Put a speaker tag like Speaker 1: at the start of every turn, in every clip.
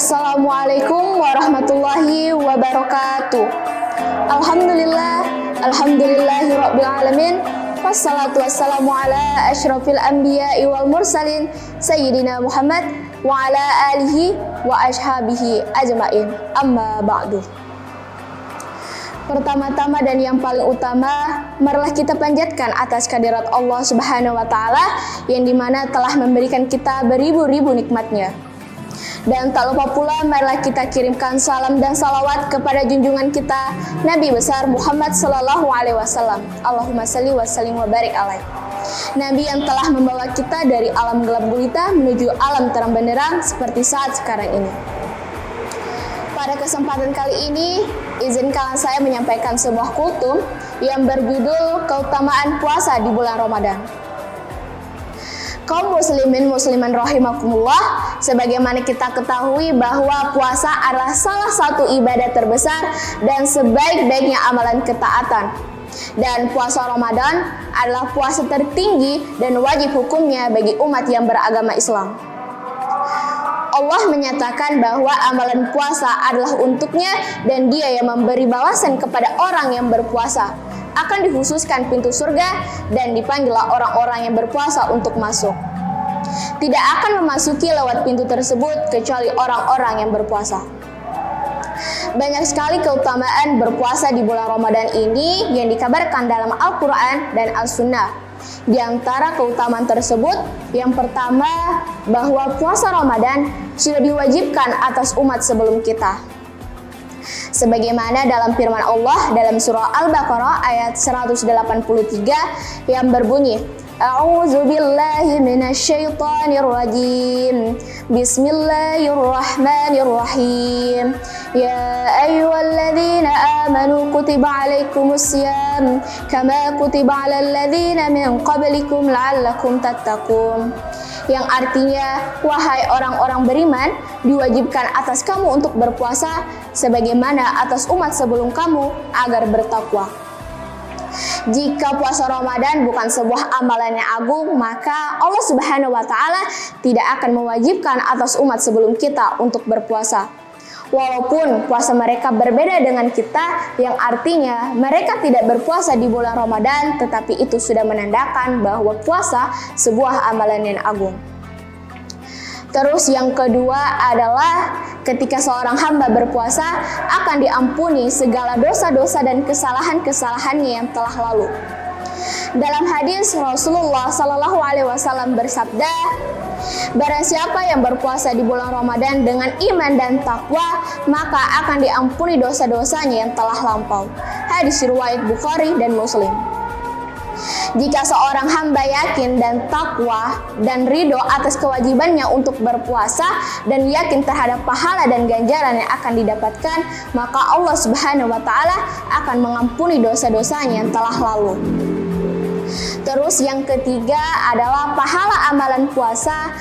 Speaker 1: Assalamualaikum warahmatullahi wabarakatuh. Alhamdulillahi rabbil alamin. Wassalatu wassalamu ala asyrafil anbiya'i wal mursalin Sayyidina Muhammad wa ala alihi wa ashabihi ajma'in. Amma ba'du. Pertama-tama dan yang paling utama, marilah kita panjatkan atas kehadirat Allah Subhanahu wa Ta'ala yang dimana telah memberikan kita beribu-ribu nikmatnya. Dan tak lupa pula, marilah kita kirimkan salam dan salawat kepada junjungan kita Nabi besar Muhammad sallallahu alaihi wasallam. Allahumma salli wa sallim wa barik alaih. Nabi yang telah membawa kita dari alam gelap gulita menuju alam terang benderang seperti saat sekarang ini. Pada kesempatan kali ini, izinkan saya menyampaikan sebuah kultum yang berjudul Keutamaan Puasa di Bulan Ramadan. Kaum muslimin musliman rahimakumullah, sebagaimana kita ketahui bahwa puasa adalah salah satu ibadah terbesar dan sebaik-baiknya amalan ketaatan. Dan puasa Ramadan adalah puasa tertinggi dan wajib hukumnya bagi umat yang beragama Islam. Allah menyatakan bahwa amalan puasa adalah untuknya dan Dia yang memberi balasan kepada orang yang berpuasa. Akan dikhususkan pintu surga dan dipanggillah orang-orang yang berpuasa untuk masuk. Tidak akan memasuki lewat pintu tersebut kecuali orang-orang yang berpuasa. Banyak sekali keutamaan berpuasa di bulan Ramadan ini yang dikabarkan dalam Al-Quran dan As-Sunnah. Di antara keutamaan tersebut, yang pertama bahwa puasa Ramadan sudah diwajibkan atas umat sebelum kita. Sebagaimana dalam firman Allah dalam surah Al-Baqarah ayat 183 yang berbunyi, A'udzu billahi minasyaitonir rajim. Bismillahirrahmanirrahim. Ya ayyuhalladzina amanu kutiba alaikumusiyam kama kutiba alal ladzina min qablikum la'allakum tattaqun. Yang artinya, wahai orang-orang beriman, diwajibkan atas kamu untuk berpuasa sebagaimana atas umat sebelum kamu agar bertakwa. Jika puasa Ramadan bukan sebuah amalan yang agung, maka Allah Subhanahu wa Ta'ala tidak akan mewajibkan atas umat sebelum kita untuk berpuasa. Walaupun puasa mereka berbeda dengan kita, yang artinya mereka tidak berpuasa di bulan Ramadan, tetapi itu sudah menandakan bahwa puasa sebuah amalan yang agung. Terus yang kedua adalah ketika seorang hamba berpuasa akan diampuni segala dosa-dosa dan kesalahan-kesalahannya yang telah lalu. Dalam hadis Rasulullah Sallallahu Alaihi Wasallam bersabda, barang siapa yang berpuasa di bulan Ramadan dengan iman dan takwa, maka akan diampuni dosa-dosanya yang telah lampau. Hadis riwayat Bukhari dan Muslim. Jika seorang hamba yakin dan takwa dan ridho atas kewajibannya untuk berpuasa dan yakin terhadap pahala dan ganjaran yang akan didapatkan, maka Allah Subhanahu wa Ta'ala akan mengampuni dosa-dosanya yang telah lalu. Terus yang ketiga adalah pahala amalan puasa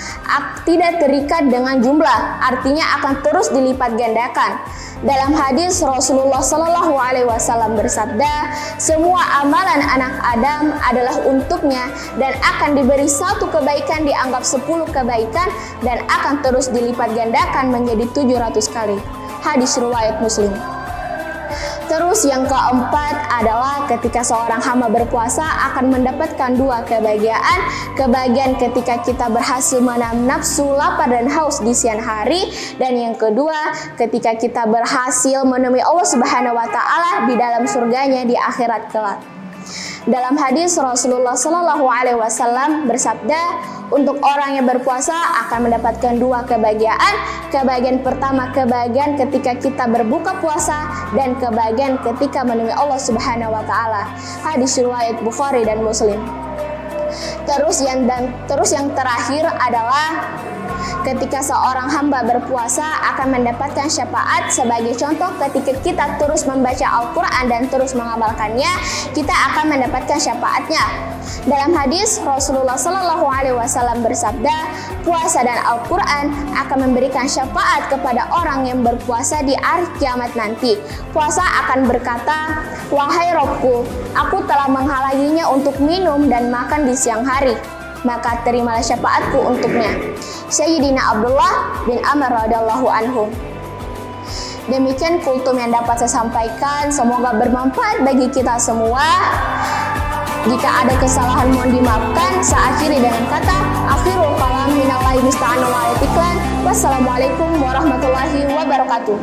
Speaker 1: tidak terikat dengan jumlah, artinya akan terus dilipat gandakan. Dalam hadis Rasulullah Sallallahu Alaihi Wasallam bersabda, semua amalan anak Adam adalah untuknya dan akan diberi satu kebaikan dianggap 10 kebaikan dan akan terus dilipat gandakan menjadi 700 kali. Hadis riwayat Muslim. Terus yang keempat adalah ketika seorang hamba berpuasa akan mendapatkan dua kebahagiaan. Kebahagiaan ketika kita berhasil menahan nafsu lapar dan haus di siang hari, dan yang kedua ketika kita berhasil menemui Allah Subhanahu wa Ta'ala di dalam surganya di akhirat kelak. Dalam hadis Rasulullah Sallallahu Alaihi Wasallam bersabda, untuk orang yang berpuasa akan mendapatkan dua kebahagiaan. Kebahagiaan pertama, kebahagiaan ketika kita berbuka puasa, dan kebahagiaan ketika menemui Allah Subhanahu wa Ta'ala. Hadis riwayat Bukhari dan Muslim. Terus yang terakhir adalah ketika seorang hamba berpuasa akan mendapatkan syafaat. Sebagai contoh, ketika kita terus membaca Al-Quran dan terus mengamalkannya, kita akan mendapatkan syafaatnya. Dalam hadis Rasulullah Sallallahu Alaihi Wasallam bersabda, puasa dan Al-Quran akan memberikan syafaat kepada orang yang berpuasa di hari kiamat nanti. Puasa akan berkata, wahai Robku, aku telah menghalanginya untuk minum dan makan di siang hari. maka terimalah syafaatku untuknya. Sayyidina Abdullah bin Amr radhiyallahu anhu. Demikian kultum yang dapat saya sampaikan, semoga bermanfaat bagi kita semua. Jika ada kesalahan mohon dimaafkan. Saya akhiri dengan kata akhirul kalam minallahi musta'an wa ala tiklan. Wassalamualaikum warahmatullahi wabarakatuh.